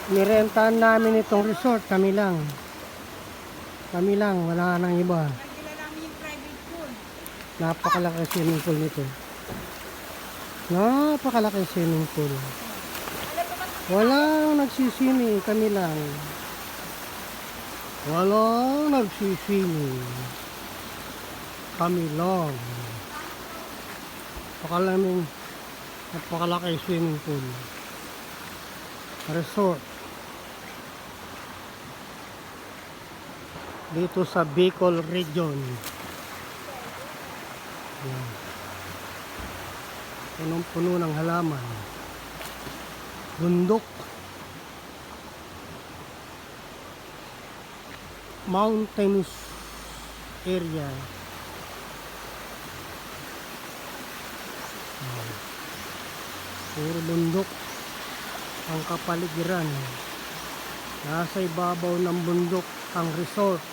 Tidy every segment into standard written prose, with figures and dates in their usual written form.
Nirentahan namin itong resort. Kami lang. Kami lang. Wala nang iba. Nagdala namin yung private pool. Napakalaki swimming pool nito. Napakalaki swimming pool. Walang nagsiswimming. Kami lang. Walang nagsiswimming. Kami lang. Napakalaki swimming pool. Resort. Dito sa Bicol Region. Yan. Punong-puno ng halaman. Bundok. Mountainous area. Puro bundok ang kapaligiran. Nasa ibabaw ng bundok ang resort.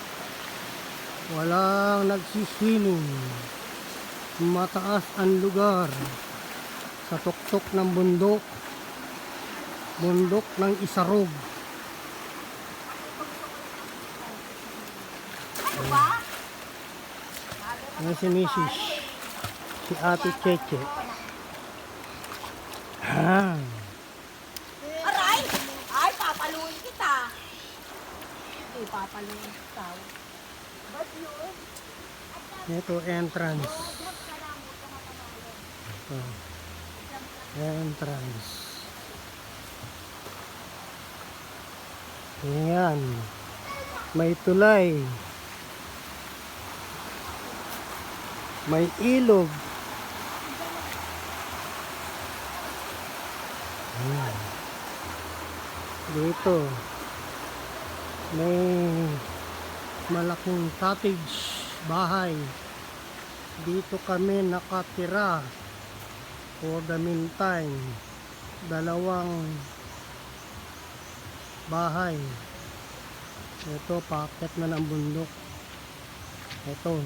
Walang nagsiswimming. Mataas ang lugar sa tuktok ng bundok. Bundok ng Isarog. Ano si Mrs. Si Ate Cheche. Aray! Ay, papaluin kita. Ay, papaluin kita. Ba't yun? Ito entrance. Ito. Entrance. Ayan. May tulay. May ilog. Ayan. Dito. May malaking cottage bahay. Dito kami nakatira for the meantime. Dalawang bahay. Ito, paakyat na ng bundok. Ito.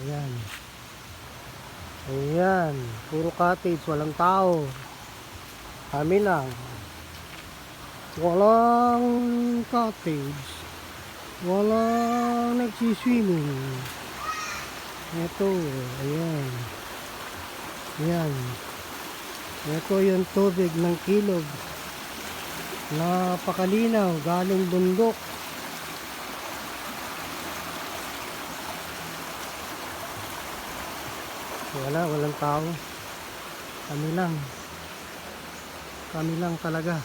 Ayan. Ayan. Puro cottage. Walang tao. Kami lang. Walang cottage. Walang nagsiswimming. Ito. Ayan. Ayan. Ito yung tubig ng kilog. Napakalinaw. Galing bundok. Walang tao. Kami lang talaga.